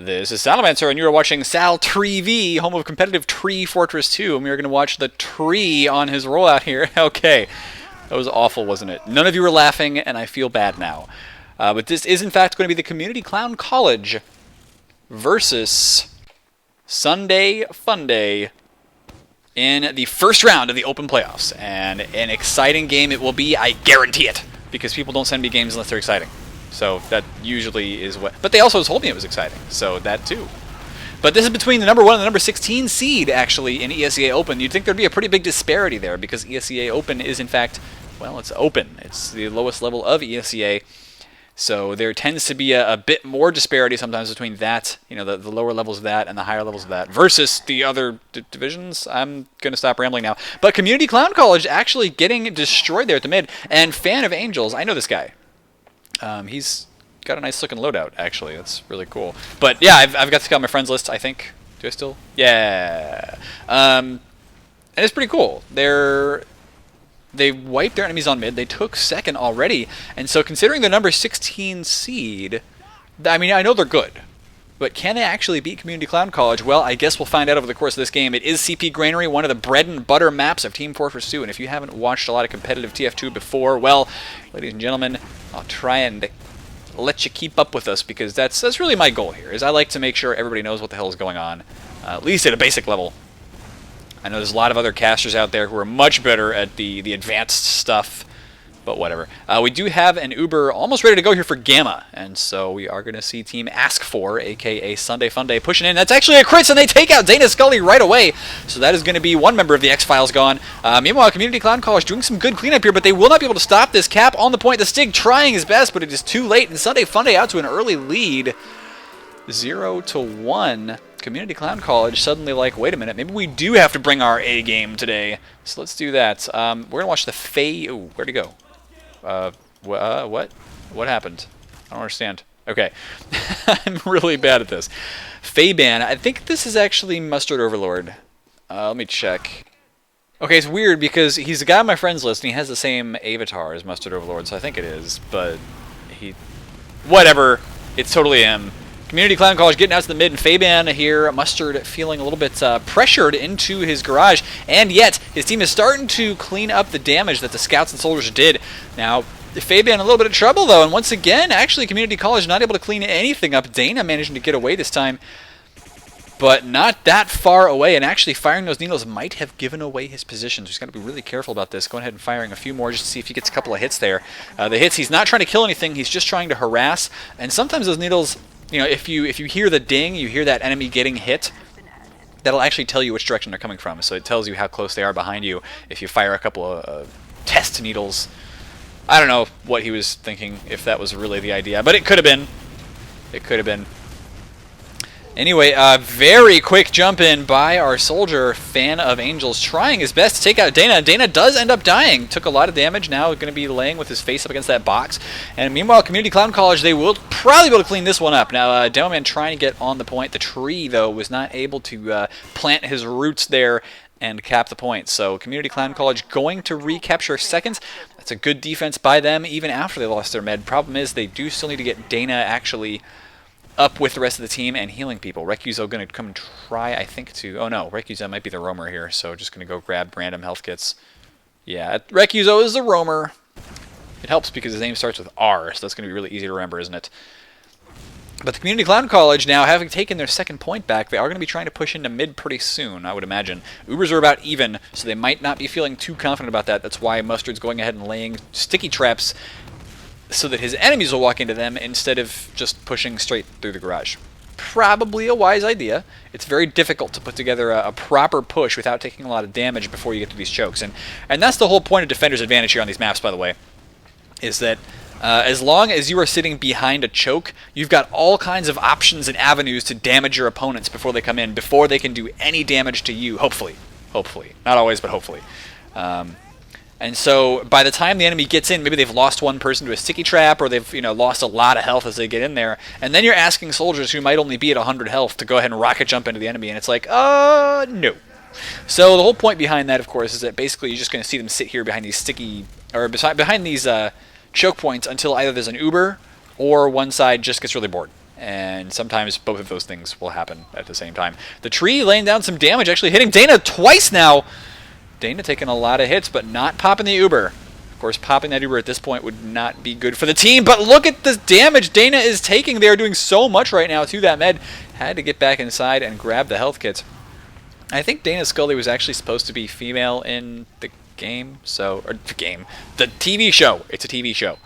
This is Salamancer, and you are watching SalTV, home of competitive Tree Fortress 2, and we are going to watch the tree on his rollout here. Okay, that was awful, wasn't it? None of you were laughing, and I feel bad now. But this is, in fact, going to be the Community Clown College versus Sunday Funday in the first round of the Open Playoffs. And an exciting game it will be, I guarantee it, because people don't send me games unless they're exciting. So that usually is what... But they also told me it was exciting, so that too. But this is between the number 1 and the number 16 seed, actually, in ESEA Open. You'd think there'd be a pretty big disparity there, because ESEA Open is, in fact, well, it's open. It's the lowest level of ESEA. So there tends to be a bit more disparity sometimes between that, you know, the lower levels of that and the higher levels of that, versus the other divisions. I'm going to stop rambling now. But Community Clown College actually getting destroyed there at the mid. And Fan of Angels, I know this guy. He's got a nice looking loadout, actually. That's really cool. But yeah, I've got this guy on my friends list, I think. Do I still? Yeah. And it's pretty cool. They wiped their enemies on mid. They took second already. And so considering the number 16 seed, I mean, I know they're good. But can they actually beat Community Clown College? Well, I guess we'll find out over the course of this game. It is CP Granary, one of the bread and butter maps of Team Fortress 2. And if you haven't watched a lot of competitive TF2 before, well, ladies and gentlemen, I'll try and let you keep up with us, because that's really my goal here, is I like to make sure everybody knows what the hell is going on, at least at a basic level. I know there's a lot of other casters out there who are much better at the advanced stuff, but whatever. We do have an Uber almost ready to go here for Gamma, and so we are going to see Team Ask For, a.k.a. Sunday Funday, pushing in. That's actually a crit, and they take out Dana Scully right away, so that is going to be one member of the X-Files gone. Meanwhile, Community Clown College doing some good cleanup here, but they will not be able to stop this. Cap on the point, the Stig trying his best, but it is too late, and Sunday Funday out to an early lead, 0-1. Community Clown College suddenly like, wait a minute, maybe we do have to bring our A game today. So let's do that. We're going to watch the fave... Ooh, where'd he go? What? What happened? I don't understand. Okay. I'm really bad at this. Faban. I think this is actually Mustard Overlord. Let me check. Okay, it's weird because he's a guy on my friends list and he has the same avatar as Mustard Overlord, so I think it is, but he... Whatever. It's totally him. Community Clown College getting out to the mid, and Faban here, Mustard feeling a little bit pressured into his garage, and yet his team is starting to clean up the damage that the scouts and soldiers did. Now, Faban in a little bit of trouble, though, and once again, actually, Community College not able to clean anything up. Dana managing to get away this time, but not that far away, and actually firing those needles might have given away his position, so he's got to be really careful about this. Going ahead and firing a few more just to see if he gets a couple of hits there. The hits, he's not trying to kill anything, he's just trying to harass, and sometimes those needles... You know, if you hear the ding, you hear that enemy getting hit, that'll actually tell you which direction they're coming from. So it tells you how close they are behind you if you fire a couple of test needles. I don't know what he was thinking, if that was really the idea, but it could have been. It could have been. Anyway, very quick jump in by our soldier, Fan of Angels, trying his best to take out Dana. Dana does end up dying. Took a lot of damage. Now going to be laying with his face up against that box. And meanwhile, Community Clown College, they will probably be able to clean this one up. Now, Demoman trying to get on the point. The tree, though, was not able to plant his roots there and cap the point. So Community Clown College going to recapture seconds. That's a good defense by them, even after they lost their med. Problem is, they do still need to get Dana actually up with the rest of the team and healing people. Rekuzo going to come and try, I think, to... Oh, no. Rekuzo might be the roamer here, so just going to go grab random health kits. Yeah, Rekuzo is the roamer. It helps because his name starts with R, so that's going to be really easy to remember, isn't it? But the Community Clown College, now having taken their second point back, they are going to be trying to push into mid pretty soon, I would imagine. Ubers are about even, so they might not be feeling too confident about that. That's why Mustard's going ahead and laying sticky traps so that his enemies will walk into them instead of just pushing straight through the garage. Probably a wise idea. It's very difficult to put together a proper push without taking a lot of damage before you get to these chokes. And that's the whole point of Defender's Advantage here on these maps, by the way, is that as long as you are sitting behind a choke, you've got all kinds of options and avenues to damage your opponents before they come in, before they can do any damage to you, hopefully. Hopefully. Not always, but hopefully. And so by the time the enemy gets in, maybe they've lost one person to a sticky trap, or they've lost a lot of health as they get in there, and then you're asking soldiers who might only be at 100 health to go ahead and rocket jump into the enemy, and it's like, no. So the whole point behind that, of course, is that basically you're just going to see them sit here behind these sticky, or behind these choke points until either there's an Uber or one side just gets really bored. And sometimes both of those things will happen at the same time. The tree laying down some damage, actually hitting Dana twice now. Dana taking a lot of hits, but not popping the Uber. Of course, popping that Uber at this point would not be good for the team, but look at the damage Dana is taking. They are doing so much right now to that med. Had to get back inside and grab the health kits. I think Dana Scully was actually supposed to be female in the game, or the TV show. It's a TV show.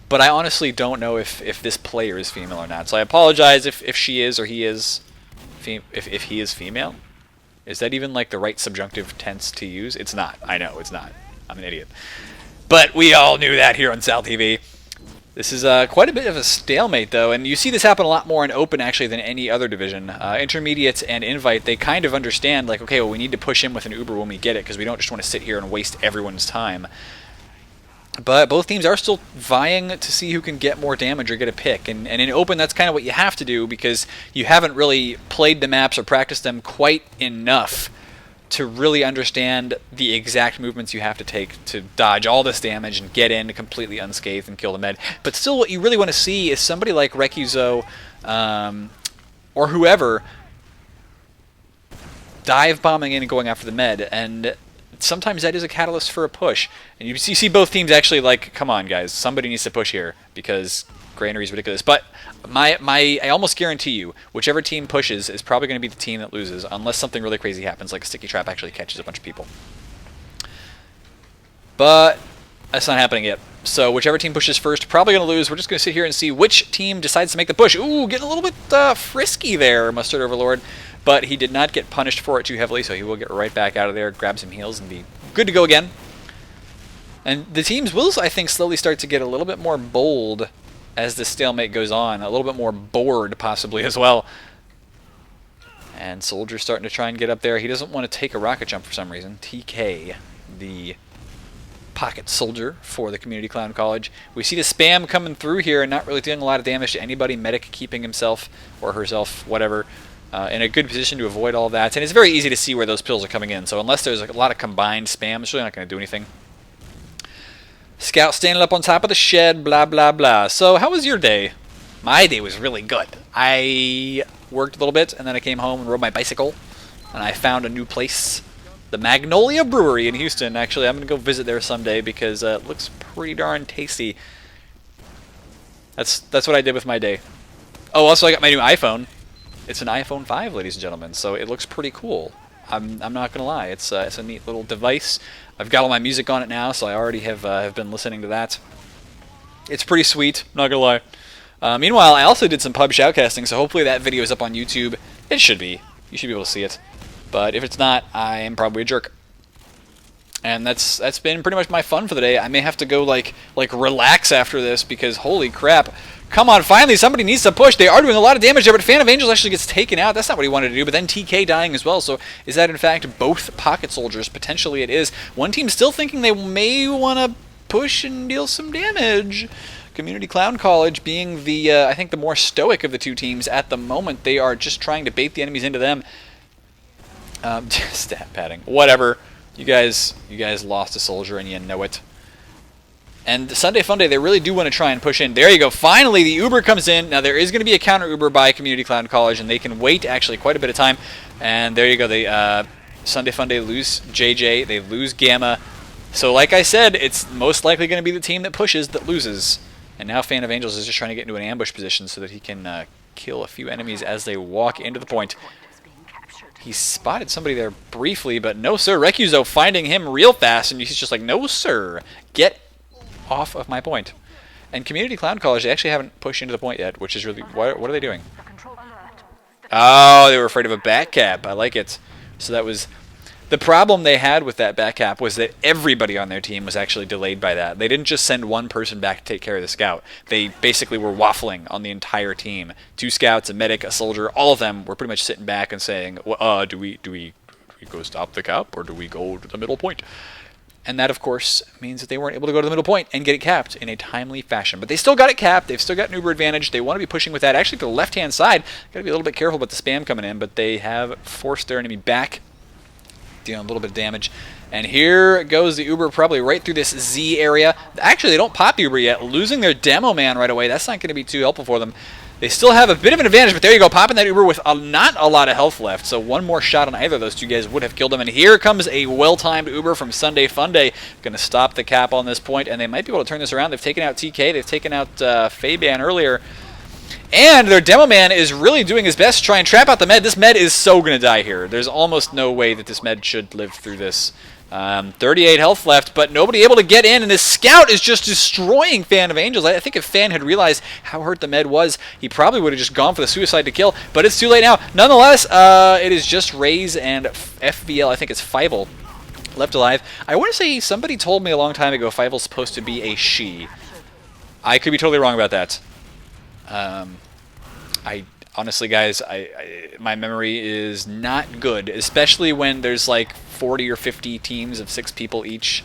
But I honestly don't know if this player is female or not. So I apologize if she is or he is, if he is female. Is that even like the right subjunctive tense to use? It's not. I know it's not. I'm an idiot. But we all knew that here on SalTV. This is quite a bit of a stalemate, though, and you see this happen a lot more in Open, actually, than any other division. Intermediate and Invite, they kind of understand, like, okay, well, we need to push in with an Uber when we get it, because we don't just want to sit here and waste everyone's time. But both teams are still vying to see who can get more damage or get a pick. And in Open, that's kind of what you have to do, because you haven't really played the maps or practiced them quite enough to really understand the exact movements you have to take to dodge all this damage and get in completely unscathed and kill the med. But still, what you really want to see is somebody like Rekuzo or whoever dive bombing in and going after the med. And sometimes that is a catalyst for a push. And you see both teams actually like, come on, guys, somebody needs to push here because Granary is ridiculous. But I almost guarantee you, whichever team pushes is probably going to be the team that loses, unless something really crazy happens, like a sticky trap actually catches a bunch of people. But that's not happening yet. So whichever team pushes first, probably going to lose. We're just going to sit here and see which team decides to make the push. Ooh, getting a little bit frisky there, Mustard Overlord. But he did not get punished for it too heavily, so he will get right back out of there, grab some heals, and be good to go again. And the teams will, I think, slowly start to get a little bit more bold as the stalemate goes on, a little bit more bored possibly as well. And Soldier's starting to try and get up there. He doesn't want to take a rocket jump for some reason. TK, the pocket soldier for the Community Clown College. We see the spam coming through here and not really doing a lot of damage to anybody. Medic keeping himself or herself, whatever, in a good position to avoid all that. And it's very easy to see where those pills are coming in. So unless there's a lot of combined spam, it's really not going to do anything. Scout standing up on top of the shed, blah, blah, blah. So how was your day? My day was really good. I worked a little bit, and then I came home and rode my bicycle, and I found a new place, the Magnolia Brewery in Houston. Actually, I'm going to go visit there someday because it looks pretty darn tasty. That's what I did with my day. Oh, also I got my new iPhone. It's an iPhone 5, ladies and gentlemen, so it looks pretty cool. I'm not gonna lie, it's a neat little device. I've got all my music on it now, so I already have been listening to that. It's pretty sweet, not gonna lie. Meanwhile, I also did some pub shoutcasting, so hopefully that video is up on YouTube. It should be. You should be able to see it. But if it's not, I am probably a jerk. And that's been pretty much my fun for the day. I may have to go like relax after this because holy crap. Come on, finally, somebody needs to push. They are doing a lot of damage there, but Fan of Angels actually gets taken out. That's not what he wanted to do, but then TK dying as well. So is that, in fact, both pocket soldiers? Potentially it is. One team still thinking they may want to push and deal some damage. Community Clown College being the, I think, the more stoic of the two teams at the moment. They are just trying to bait the enemies into them. Stat padding. Whatever. You guys lost a soldier and you know it. And Sunday Funday, they really do want to try and push in. There you go. Finally, the Uber comes in. Now, there is going to be a counter Uber by Community Clown College, and they can wait, actually, quite a bit of time. And there you go. They Sunday Funday lose JJ. They lose Gamma. So, like I said, it's most likely going to be the team that pushes that loses. And now Fan of Angels is just trying to get into an ambush position so that he can kill a few enemies as they walk into the point. He spotted somebody there briefly, but no, sir. Rekuzo finding him real fast, and he's just like, no, sir. Get off of my point. And Community Clown College, they actually haven't pushed into the point yet, which is really... What are they doing? Oh, they were afraid of a back cap. I like it. So that was... The problem they had with that back cap was that everybody on their team was actually delayed by that. They didn't just send one person back to take care of the scout. They basically were waffling on the entire team. 2 scouts, a medic, a soldier, all of them were pretty much sitting back and saying, well, do we go stop the cap, or do we go to the middle point? And that, of course, means that they weren't able to go to the middle point and get it capped in a timely fashion. But they still got it capped. They've still got an Uber advantage. They want to be pushing with that. Actually, to the left-hand side, got to be a little bit careful about the spam coming in, but they have forced their enemy back, dealing a little bit of damage. And here goes the Uber probably right through this Z area. Actually, they don't pop the Uber yet, losing their demo man right away. That's not going to be too helpful for them. They still have a bit of an advantage, but there you go, popping that Uber with not a lot of health left. So one more shot on either of those two guys would have killed him. And here comes a well-timed Uber from Sunday Funday. Going to stop the cap on this point, and they might be able to turn this around. They've taken out TK. They've taken out Fabian earlier. And their Demo Man is really doing his best to try and trap out the med. This med is so going to die here. There's almost no way that this med should live through this. 38 health left, but nobody able to get in, and this scout is just destroying Fan of Angels. I think if Fan had realized how hurt the med was, he probably would have just gone for the suicide to kill, but it's too late now. Nonetheless, it is just Raze and FBL, I think it's Fievel, left alive. I want to say somebody told me a long time ago Fievel's supposed to be a she. I could be totally wrong about that. Honestly, guys, my memory is not good, especially when there's like 40 or 50 teams of 6 people each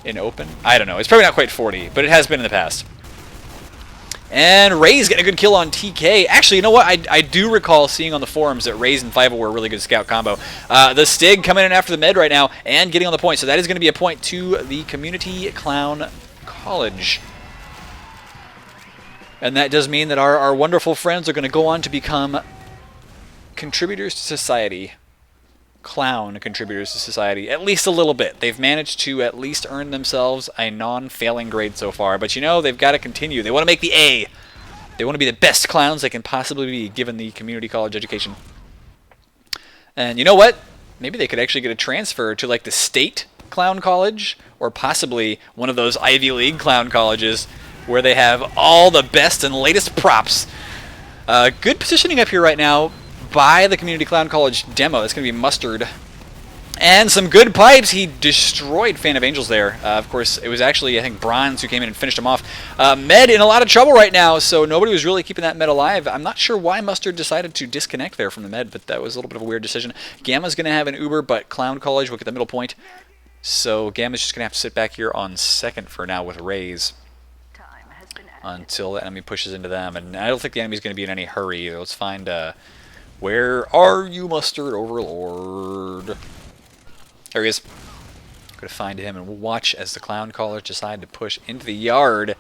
in open. I don't know. It's probably not quite 40, but it has been in the past. And Ray's getting a good kill on TK. Actually, you know what? I do recall seeing on the forums that Raze and Fievel were a really good scout combo. The Stig coming in after the med right now and getting on the point. So that is going to be a point to the Community Clown College. And that does mean that our wonderful friends are going to go on to become contributors to society. Clown contributors to society. At least a little bit. They've managed to at least earn themselves a non-failing grade so far. But you know, they've got to continue. They want to make the A. They want to be the best clowns they can possibly be given the community college education. And you know what? Maybe they could actually get a transfer to like the state clown college, or possibly one of those Ivy League clown colleges where they have all the best and latest props. Good positioning up here right now by the Community Clown College demo. That's going to be Mustard. And some good pipes. He destroyed Fan of Angels there. Of course, it was actually, I think, Bronze who came in and finished him off. Med in a lot of trouble right now, so nobody was really keeping that Med alive. I'm not sure why Mustard decided to disconnect there from the Med, but that was a little bit of a weird decision. Gamma's going to have an Uber, but Clown College will get the middle point. So Gamma's just going to have to sit back here on second for now with Raze until the enemy pushes into them. And I don't think the enemy's going to be in any hurry either. Let's find, where are you, Mustard Overlord? There he is. Going to find him, and we'll watch as the Clown College decide to push into the yard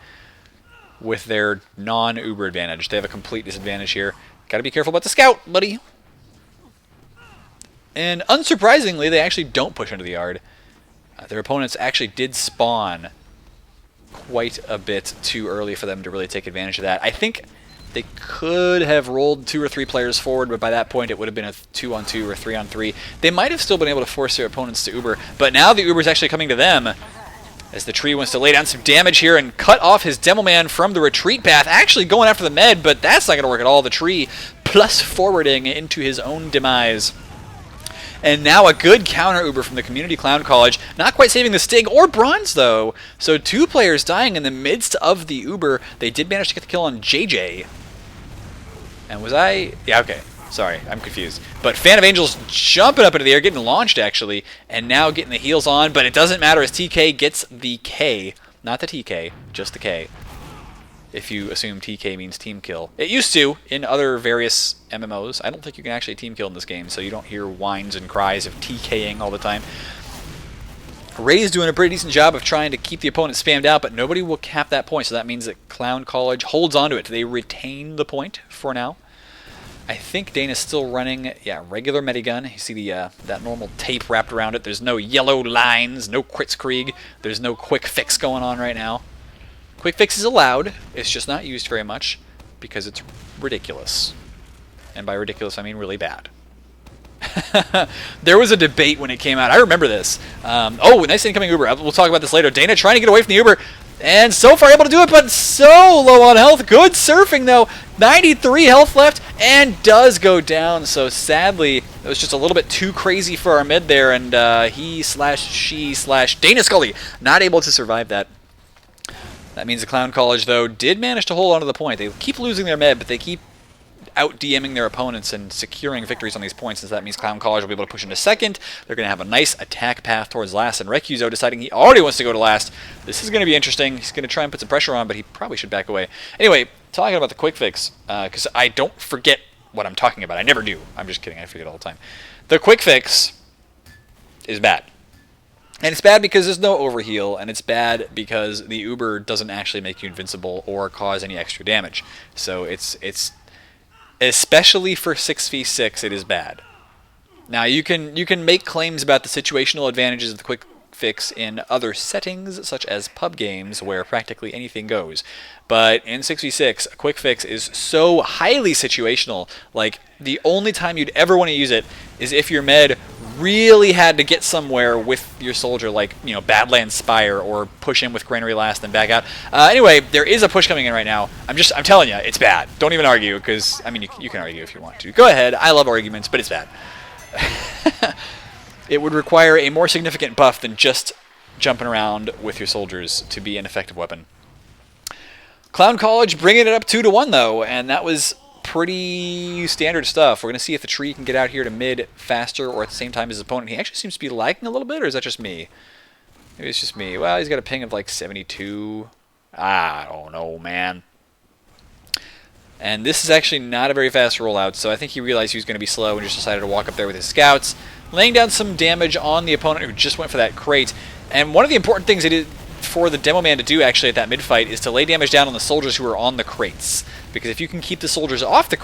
with their non-Uber advantage. They have a complete disadvantage here. Got to be careful about the scout, buddy. And unsurprisingly, they actually don't push into the yard. Their opponents actually did spawn quite a bit too early for them to really take advantage of that. I think they could have rolled 2 or 3 players forward, but by that point it would have been a 2-on-2 or 3-on-3. They might have still been able to force their opponents to Uber, but now the Uber's actually coming to them as the tree wants to lay down some damage here and cut off his Demo Man from the retreat path. Actually going after the med, but that's not going to work at all. The tree plus forwarding into his own demise. And now a good counter Uber from the Community Clown College. Not quite saving the Stig or Bronze, though. So 2 players dying in the midst of the Uber. They did manage to get the kill on JJ. And was I... Yeah, okay. Sorry, I'm confused. But Fan of Angels jumping up into the air, getting launched, actually. And now getting the heals on. But it doesn't matter as TK gets the K. Not the TK, just the K. If you assume TK means team kill. It used to in other various MMOs. I don't think you can actually team kill in this game, so you don't hear whines and cries of TKing all the time. Ray's doing a pretty decent job of trying to keep the opponent spammed out, but nobody will cap that point, so that means that Clown College holds onto it. They retain the point for now. I think Dana's still running, yeah, regular Medigun. You see the that normal tape wrapped around it. There's no yellow lines, no Kritzkrieg. There's no quick fix going on right now. Quick fix is allowed, it's just not used very much because it's ridiculous. And by ridiculous, I mean really bad. There was a debate when it came out. I remember this. Oh, nice incoming Uber. We'll talk about this later. Dana trying to get away from the Uber, and so far able to do it, but so low on health. Good surfing, though. 93 health left, and does go down. So sadly, it was just a little bit too crazy for our mid there, and he/she/Dana Scully not able to survive that. That means the Clown College, though, did manage to hold on to the point. They keep losing their med, but they keep out-DMing their opponents and securing victories on these points, and so that means Clown College will be able to push into second. They're going to have a nice attack path towards last, and Rekuzo deciding he already wants to go to last. This is going to be interesting. He's going to try and put some pressure on, but he probably should back away. Anyway, talking about the quick fix, because I don't forget what I'm talking about. I never do. I'm just kidding. I forget all the time. The quick fix is bad. And it's bad because there's no overheal, and it's bad because the Uber doesn't actually make you invincible or cause any extra damage. So it's especially for 6v6, it is bad. Now you can make claims about the situational advantages of the quick fix in other settings, such as pub games, where practically anything goes. But in 6v6, a quick fix is so highly situational. Like, the only time you'd ever want to use it is if your med really had to get somewhere with your soldier, like, you know, Badlands Spire, or push in with Granary last and back out. Anyway, there is a push coming in right now. I'm telling you, it's bad. Don't even argue, because, I mean, you can argue if you want to. Go ahead. I love arguments, but it's bad. It would require a more significant buff than just jumping around with your soldiers to be an effective weapon. Clown College bringing it up 2-1 though, and that was pretty standard stuff. We're going to see if the tree can get out here to mid faster or at the same time as his opponent. He actually seems to be lagging a little bit, or is that just me? Maybe it's just me. Well, he's got a ping of like 72. I don't know, man. And this is actually not a very fast rollout, so I think he realized he was going to be slow and just decided to walk up there with his scouts, laying down some damage on the opponent who just went for that crate. And one of the important things it is for the demo man to do actually at that mid-fight is to lay damage down on the soldiers who are on the crates. Because if you can keep the soldiers off the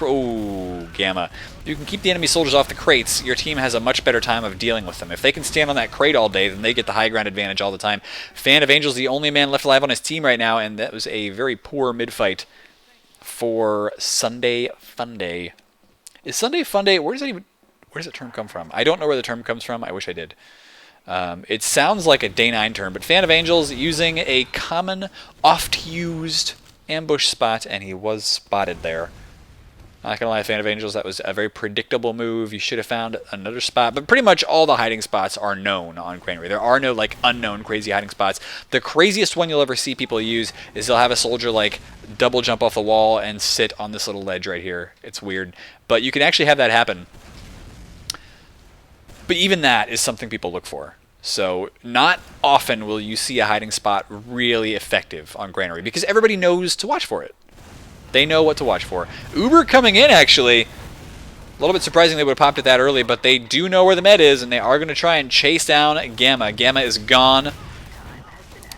Gamma. If you can keep the enemy soldiers off the crates, your team has a much better time of dealing with them. If they can stand on that crate all day, then they get the high ground advantage all the time. Fan of Angel's the only man left alive on his team right now, and that was a very poor mid-fight for Sunday Funday. Is Sunday Funday, where does that term come from? I don't know where the term comes from. I wish I did. It sounds like a Day 9 term, but Fan of Angels using a common, oft-used ambush spot, and he was spotted there. Not gonna lie, Fan of Angels, that was a very predictable move. You should have found another spot, but pretty much all the hiding spots are known on Granary. There are no like unknown crazy hiding spots. The craziest one you'll ever see people use is they'll have a soldier like double jump off the wall and sit on this little ledge right here. It's weird, but you can actually have that happen. But even that is something people look for. So not often will you see a hiding spot really effective on Granary because everybody knows to watch for it. They know what to watch for. Uber coming in, actually. A little bit surprising they would have popped it that early, but they do know where the med is, and they are going to try and chase down Gamma. Gamma is gone.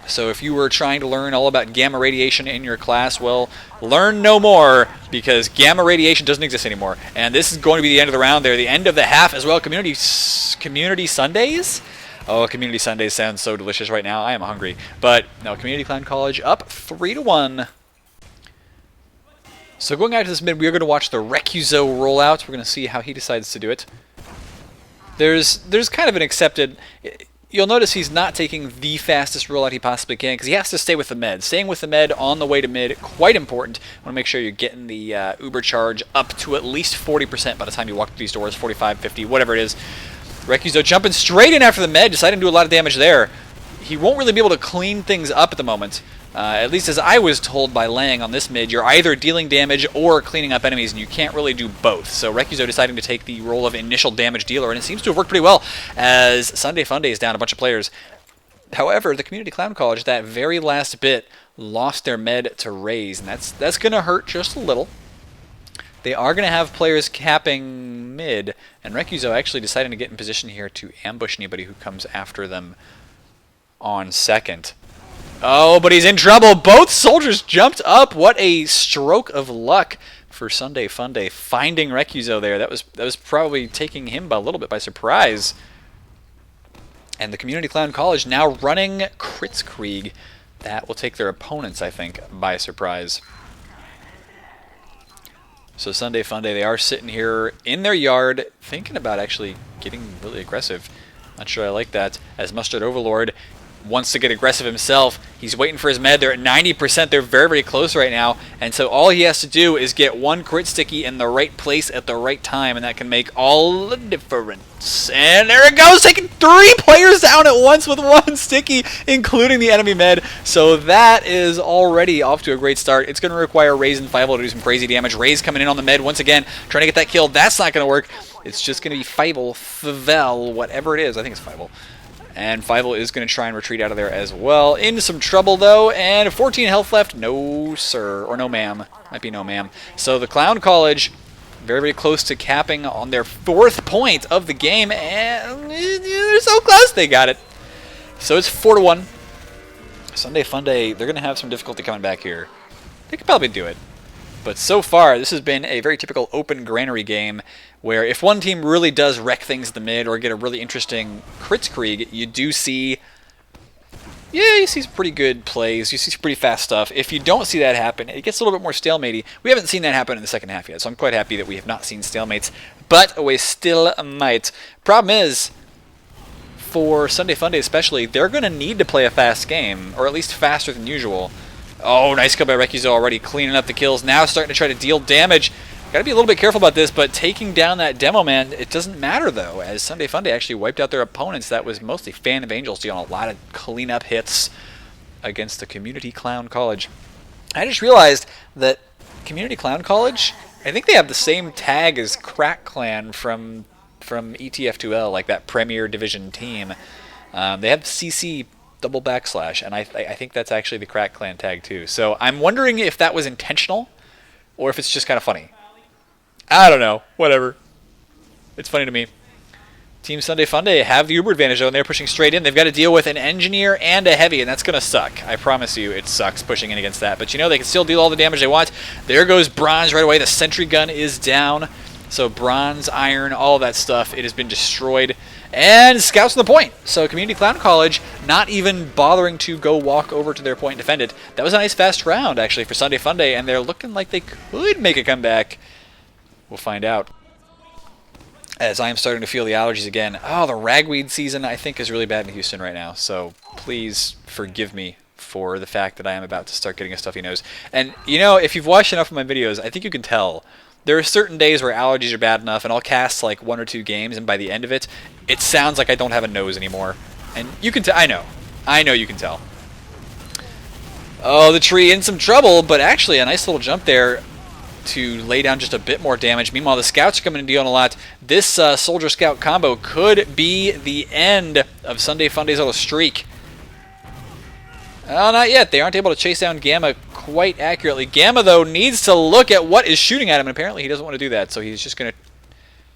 So if you were trying to learn all about gamma radiation in your class, well, learn no more, because gamma radiation doesn't exist anymore. And this is going to be the end of the round there, the end of the half as well. Community Sundays? Oh, Community Sundays sounds so delicious right now. I am hungry. But no, Community Clown College up 3-1. So going out to this mid, we are going to watch the Recuso rollout. We're going to see how he decides to do it. There's kind of an accepted... You'll notice he's not taking the fastest rollout he possibly can because he has to stay with the med. Staying with the med on the way to mid, quite important. Want to make sure you're getting the Uber charge up to at least 40% by the time you walk through these doors, 45, 50, whatever it is. Recuso jumping straight in after the med, deciding to do a lot of damage there. He won't really be able to clean things up at the moment. At least as I was told by Lang on this mid, you're either dealing damage or cleaning up enemies, and you can't really do both. So Recuso deciding to take the role of initial damage dealer, and it seems to have worked pretty well, as Sunday Funday is down a bunch of players. However, the Community Clown College, that very last bit, lost their med to Raze, and that's going to hurt just a little. They are going to have players capping mid, and Recuso actually deciding to get in position here to ambush anybody who comes after them on second. Oh, but he's in trouble. Both soldiers jumped up. What a stroke of luck for Sunday Funday finding Recuso there. That was probably taking him a little bit by surprise. And the Community Clown College now running Kritzkrieg. That will take their opponents, I think, by surprise. So Sunday Funday, they are sitting here in their yard thinking about actually getting really aggressive. Not sure I like that, as Mustard Overlord wants to get aggressive himself. He's waiting for his med. They're at 90%. They're very, very close right now. And so all he has to do is get one crit sticky in the right place at the right time, and that can make all the difference. And there it goes, taking 3 players down at once with one sticky, including the enemy med. So that is already off to a great start. It's going to require Raze and Fievel to do some crazy damage. Raze coming in on the med once again, trying to get that kill. That's not going to work. It's just going to be Fievel, whatever it is. I think it's Fievel. And Fievel is going to try and retreat out of there as well. Into some trouble, though, and 14 health left. No, sir. Or no, ma'am. Might be no, ma'am. So the Clown College, very, very close to capping on their 4th point of the game, and they're so close. They got it. So it's 4-1. Sunday Funday, they're going to have some difficulty coming back here. They could probably do it. But so far, this has been a very typical open Granary game where if one team really does wreck things at the mid or get a really interesting Kritzkrieg, you do see, yeah, you see some pretty good plays. You see some pretty fast stuff. If you don't see that happen, it gets a little bit more stalematey. We haven't seen that happen in the second half yet, so I'm quite happy that we have not seen stalemates. But we still might. Problem is, for Sunday Funday especially, they're going to need to play a fast game, or at least faster than usual. Oh, nice kill by Rekizo already, cleaning up the kills. Now starting to try to deal damage. Got to be a little bit careful about this, but taking down that Demo Man, it doesn't matter though, as Sunday Funday actually wiped out their opponents. That was mostly Fan of Angels doing a lot of cleanup hits against the Community Clown College. I just realized that Community Clown College, I think they have the same tag as Crack Clan from ETF2L, like that Premier Division team. They have CC double backslash, and I think that's actually the Crack Clan tag too. So I'm wondering if that was intentional, or if it's just kind of funny. I don't know. Whatever. It's funny to me. Team Sunday Funday have the Uber advantage though, and they're pushing straight in. They've got to deal with an engineer and a heavy, and that's going to suck. I promise you, it sucks pushing in against that. But you know, they can still deal all the damage they want. There goes Bronze right away. The sentry gun is down. So bronze, iron, all of that stuff, it has been destroyed. And scouts on the point. So Community Clown College not even bothering to go walk over to their point and defend it. That was a nice fast round, actually, for Sunday Funday, and they're looking like they could make a comeback. We'll find out. As I am starting to feel the allergies again. Oh, the ragweed season, I think, is really bad in Houston right now. So please forgive me for the fact that I am about to start getting a stuffy nose. And, you know, if you've watched enough of my videos, I think you can tell. There are certain days where allergies are bad enough, and I'll cast like 1 or 2 games, and by the end of it, it sounds like I don't have a nose anymore. And you can tell. I know you can tell. Oh, the tree in some trouble, but actually a nice little jump there to lay down just a bit more damage. Meanwhile, the scouts are coming and dealing a lot. This soldier-scout combo could be the end of Sunday Funday's little streak. Oh, not yet. They aren't able to chase down Gamma quite accurately. Gamma, though, needs to look at what is shooting at him, and apparently he doesn't want to do that, so he's just going to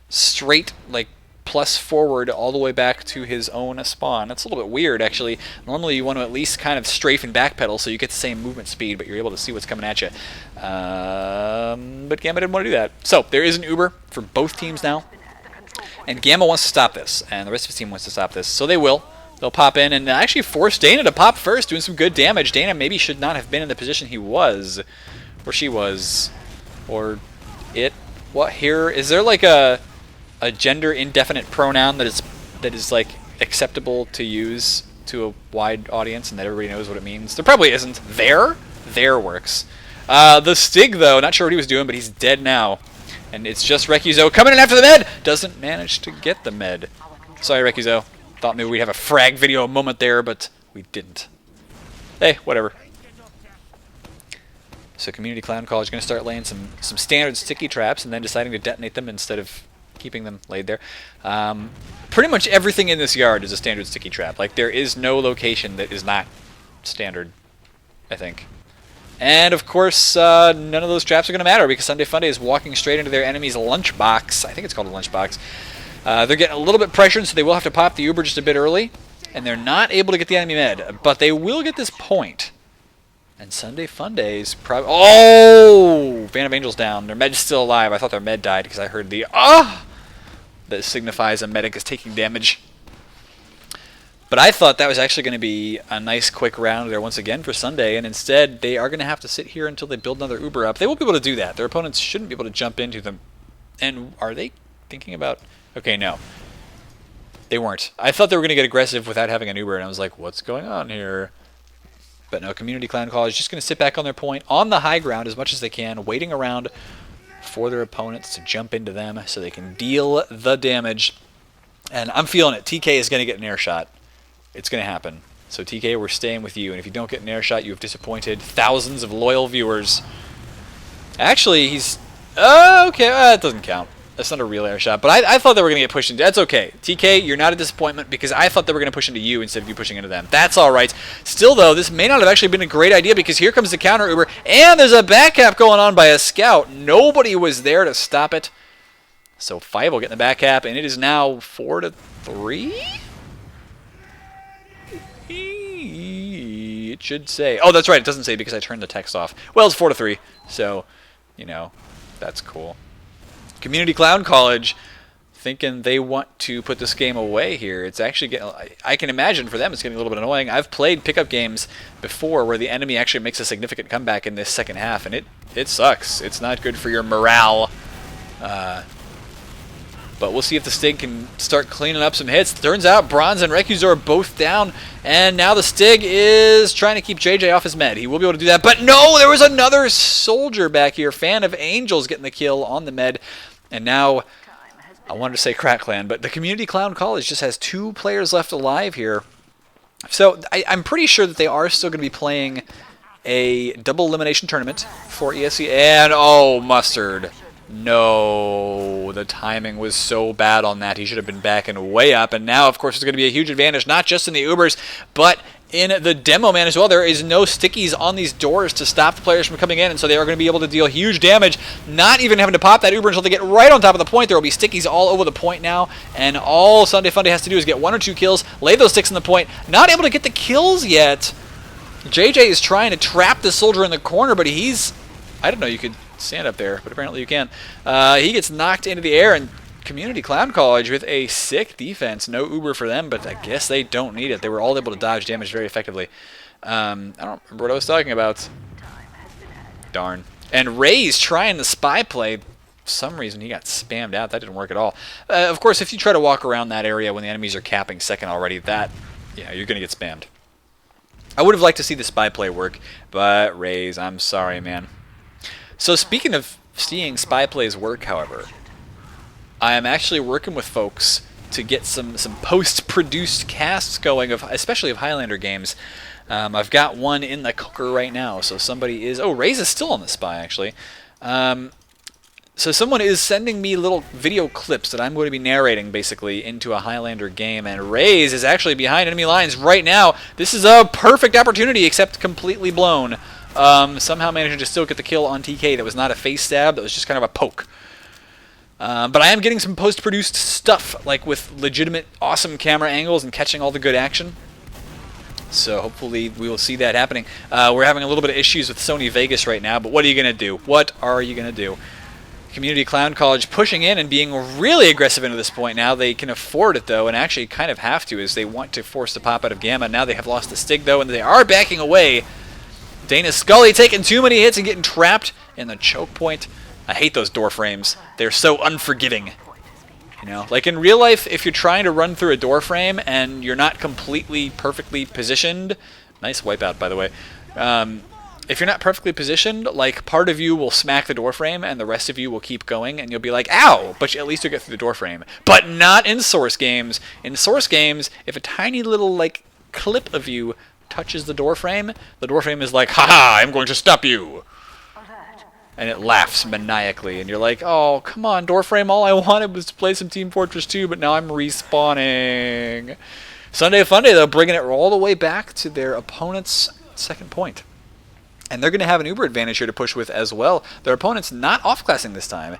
straight, like, plus forward all the way back to his own spawn. That's a little bit weird, actually. Normally you want to at least kind of strafe and backpedal so you get the same movement speed, but you're able to see what's coming at you. But Gamma didn't want to do that. So there is an Uber for both teams now, and Gamma wants to stop this, and the rest of his team wants to stop this, so they will. They'll pop in and actually force Dana to pop first, doing some good damage. Dana maybe should not have been in the position he was, or she was, or it. What here? Is there like a gender indefinite pronoun that is like acceptable to use to a wide audience and that everybody knows what it means? There probably isn't. There works. The Stig though, not sure what he was doing, but he's dead now, and it's just Rekizo coming in after the med. Doesn't manage to get the med. Sorry, Rekizo. Thought maybe we'd have a frag video moment there, but we didn't. Hey, whatever. So Community Clown College is going to start laying some standard sticky traps and then deciding to detonate them instead of keeping them laid there. Pretty much everything in this yard is a standard sticky trap. Like, there is no location that is not standard, I think. And, of course, none of those traps are going to matter because Sunday Funday is walking straight into their enemy's lunchbox. I think it's called a lunchbox. They're getting a little bit pressured, so they will have to pop the Uber just a bit early. And they're not able to get the enemy med, but they will get this point. And Sunday Funday's probably... Oh! Fan of Angels down. Their med's still alive. I thought their med died because I heard the... Ah! That signifies a medic is taking damage. But I thought that was actually going to be a nice quick round there once again for Sunday, and instead they are going to have to sit here until they build another Uber up. They won't be able to do that. Their opponents shouldn't be able to jump into them. And are they thinking about... Okay, no. They weren't. I thought they were going to get aggressive without having an Uber, and I was like, what's going on here? But no, Community Clown College is just going to sit back on their point, on the high ground as much as they can, waiting around for their opponents to jump into them so they can deal the damage. And I'm feeling it. TK is going to get an air shot. It's going to happen. So TK, we're staying with you, and if you don't get an air shot, you have disappointed thousands of loyal viewers. Actually, he's... okay, that doesn't count. That's not a real air shot, but I thought they were going to get pushed into... That's okay. TK, you're not a disappointment because I thought they were going to push into you instead of you pushing into them. That's all right. Still, though, this may not have actually been a great idea because here comes the counter Uber, and there's a back cap going on by a scout. Nobody was there to stop it. So Five will get in the back cap, and it is now 4-3? It should say... Oh, that's right. It doesn't say because I turned the text off. Well, it's 4-3. So, you know, that's cool. Community Clown College thinking they want to put this game away here. It's actually getting... I can imagine for them it's getting a little bit annoying. I've played pickup games before where the enemy actually makes a significant comeback in this second half, and it sucks. It's not good for your morale. But we'll see if the Stig can start cleaning up some hits. Turns out Bronze and Recusor are both down, and now the Stig is trying to keep JJ off his med. He will be able to do that, but no, there was another soldier back here. Fan of Angels getting the kill on the med, and now I wanted to say Crack Clan, but the Community Clown College just has 2 players left alive here. So I'm pretty sure that they are still going to be playing a double elimination tournament for ESEA, and oh, Mustard. No, the timing was so bad on that. He should have been backing way up. And now, of course, it's going to be a huge advantage, not just in the Ubers, but in the demo man as well. There is no stickies on these doors to stop the players from coming in, and so they are going to be able to deal huge damage, not even having to pop that Uber until they get right on top of the point. There will be stickies all over the point now, and all Sunday Funday has to do is get 1 or 2 kills, lay those sticks in the point. Not able to get the kills yet. JJ is trying to trap the soldier in the corner, but he's... I didn't know you could stand up there, but apparently you can. He gets knocked into the air, and Community Clown College with a sick defense. No Uber for them, but I guess they don't need it. They were all able to dodge damage very effectively. I don't remember what I was talking about. Darn. And Ray's trying the spy play. For some reason he got spammed out. That didn't work at all. Of course, if you try to walk around that area when the enemies are capping second already, yeah, you're going to get spammed. I would have liked to see the spy play work, but Ray's, I'm sorry, man. So speaking of seeing spy plays work, however, I am actually working with folks to get some post-produced casts going, especially of Highlander games. I've got one in the cooker right now, so somebody is... Oh, Ray's is still on the spy, actually. So someone is sending me little video clips that I'm going to be narrating, basically, into a Highlander game, and Ray's is actually behind enemy lines right now. This is a perfect opportunity, except completely blown. Somehow managing to still get the kill on TK. That was not a face stab, that was just kind of a poke. But I am getting some post-produced stuff, like with legitimate awesome camera angles and catching all the good action. So hopefully we will see that happening. We're having a little bit of issues with Sony Vegas right now, but what are you going to do? What are you going to do? Community Clown College pushing in and being really aggressive into this point now. They can afford it, though, and actually kind of have to, as they want to force the pop out of Gamma. Now they have lost the Stig, though, and they are backing away. Dana Scully taking too many hits and getting trapped in the choke point. I hate those door frames. They're so unforgiving. You know, like in real life, if you're trying to run through a door frame and you're not completely perfectly positioned, nice wipeout, by the way. If you're not perfectly positioned, like part of you will smack the door frame and the rest of you will keep going, and you'll be like, ow, but at least you'll get through the door frame. But not in Source games. In Source games, if a tiny little like clip of you touches the door frame is like, haha, I'm going to stop you. And it laughs maniacally, and you're like, oh, come on, Doorframe, all I wanted was to play some Team Fortress 2, but now I'm respawning. Sunday Funday, though, bringing it all the way back to their opponent's second point. And they're going to have an Uber advantage here to push with as well. Their opponent's not off-classing this time.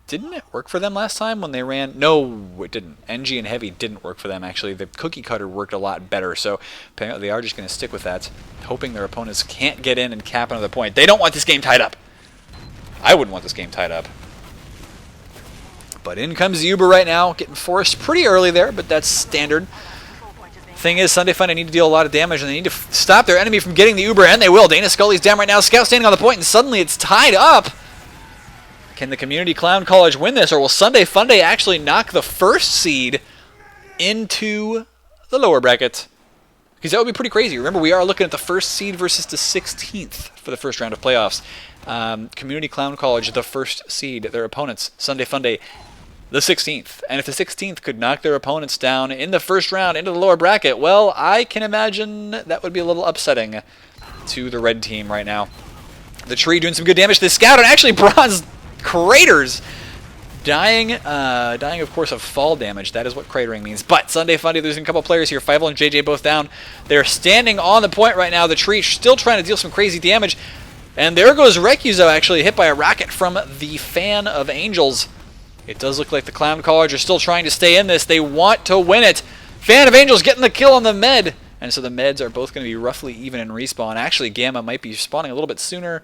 Didn't it work for them last time when they ran? No, it didn't. NG and Heavy didn't work for them, actually. The cookie cutter worked a lot better, so apparently they are just going to stick with that, hoping their opponents can't get in and cap another point. They don't want this game tied up. I wouldn't want this game tied up. But in comes the Uber right now, getting forced pretty early there, but that's standard. Thing is, Sunday Fun, they need to deal a lot of damage, and they need to stop their enemy from getting the Uber, and they will. Dana Scully's down right now, Scout standing on the point, and suddenly it's tied up. Can the Community Clown College win this, or will Sunday Funday actually knock the first seed into the lower bracket? Because that would be pretty crazy. Remember, we are looking at the first seed versus the 16th for the first round of playoffs. Community Clown College, the first seed. Their opponents, Sunday Funday, the 16th. And if the 16th could knock their opponents down in the first round into the lower bracket, well, I can imagine that would be a little upsetting to the red team right now. The tree doing some good damage to the Scout, and actually Bronze craters. Dying, of course, of fall damage. That is what cratering means. But Sunday Funday losing a couple players here. Fievel and JJ both down. They're standing on the point right now. The tree still trying to deal some crazy damage. And there goes Recuzo, actually hit by a rocket from the Fan of Angels. It does look like the Clown College are still trying to stay in this. They want to win it. Fan of Angels getting the kill on the med. and so the meds are both going to be roughly even in respawn. Actually, Gamma might be spawning a little bit sooner,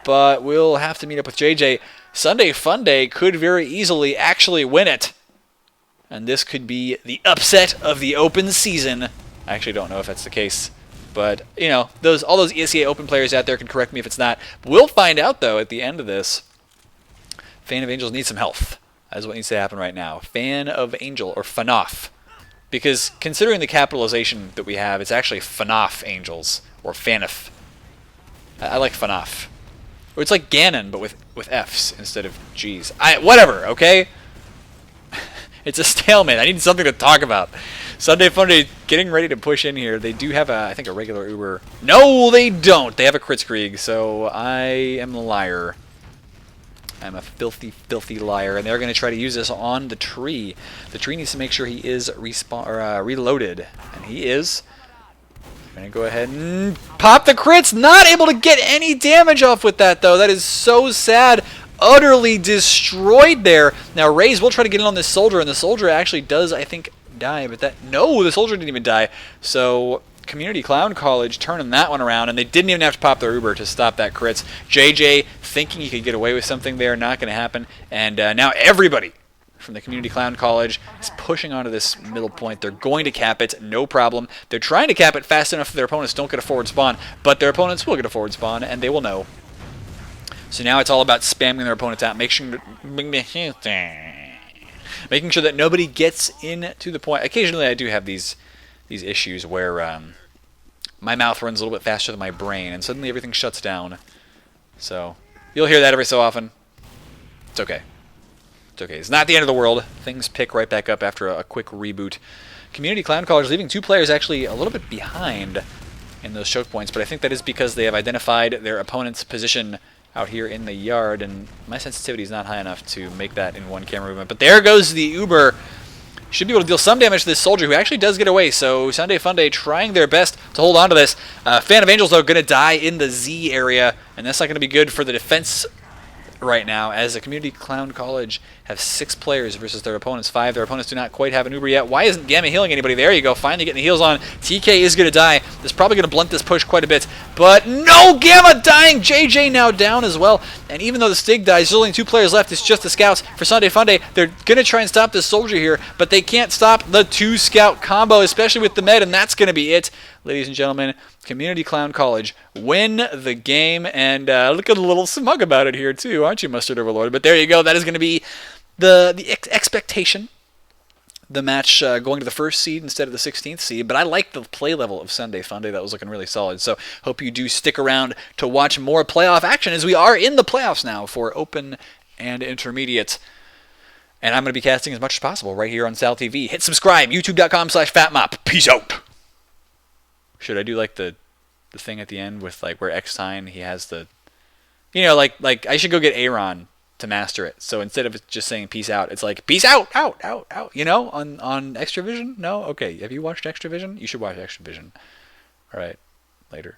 but we'll have to meet up with JJ. Sunday Funday could very easily actually win it, and this could be the upset of the open season. I actually don't know if that's the case, but you know, all those ESEA Open players out there can correct me if it's not. We'll find out though at the end of this. Fan of Angels needs some health. That's what needs to happen right now. Fan of Angel, or FNAF. Because considering the capitalization that we have, it's actually FNAF Angels, or FANF. I like FNAF. Or it's like Ganon, but with F's instead of G's. Whatever, okay? It's a stalemate. I need something to talk about. Sunday Funday getting ready to push in here. They do have, I think, a regular Uber. No, they don't. They have a Kritzkrieg, so I am a liar. I'm a filthy, filthy liar, and they're going to try to use this on the tree. The tree needs to make sure he is reloaded, and he is. I'm going to go ahead and pop the crits. Not able to get any damage off with that, though. That is so sad. Utterly destroyed there. Now, Raze will try to get in on this soldier, and the soldier actually does, I think, die. But no, the soldier didn't even die. So Community Clown College turning that one around, and they didn't even have to pop their Uber to stop that crits. JJ thinking he could get away with something there, not going to happen. And now everybody from the Community Clown College is pushing onto this middle point. They're going to cap it, no problem. They're trying to cap it fast enough that their opponents don't get a forward spawn, but their opponents will get a forward spawn, and they will know. So now it's all about spamming their opponents out, making sure that nobody gets into the point. Occasionally I do have these issues where my mouth runs a little bit faster than my brain, and suddenly everything shuts down. So you'll hear that every so often. It's okay. It's okay. It's not the end of the world. Things pick right back up after a quick reboot. Community Clown College leaving two players actually a little bit behind in those choke points, but I think that is because they have identified their opponent's position out here in the yard, and my sensitivity is not high enough to make that in one camera movement. But there goes the Uber. Should be able to deal some damage to this soldier, who actually does get away. So Sunday Funday trying their best to hold on to this. Fan of Angels, though, going to die in the Z area, and that's not going to be good for the defense right now, as the Community Clown College have 6 players versus their opponents 5. Their opponents do not quite have an Uber yet. Why isn't Gamma healing anybody? There you go, finally getting the heals on. TK is going to die. This is probably going to blunt this push quite a bit, but no, Gamma dying. JJ now down as well, and even though the Stig dies, there's only 2 players left. It's just the scouts for Sunday Funday. They're going to try and stop this soldier here, but they can't stop the 2 scout combo, especially with the med, and that's going to be it. Ladies and gentlemen, Community Clown College win the game, and look at a little smug about it here too, aren't you, Mustard Overlord? But there you go. That is going to be the expectation. The match going to the 1st seed instead of the 16th seed, but I like the play level of Sunday Funday. That was looking really solid, so hope you do stick around to watch more playoff action, as we are in the playoffs now for Open and Intermediate. And I'm going to be casting as much as possible right here on SalTV. Hit subscribe, youtube.com/fatmop. Peace out. Should I do like the thing at the end with like where Eckstein, he has the, you know, like I should go get Aaron to master it. So instead of just saying peace out, it's like peace out, out, out, out. You know, on Extravision. No, okay. Have you watched Extravision? You should watch Extravision. All right, later.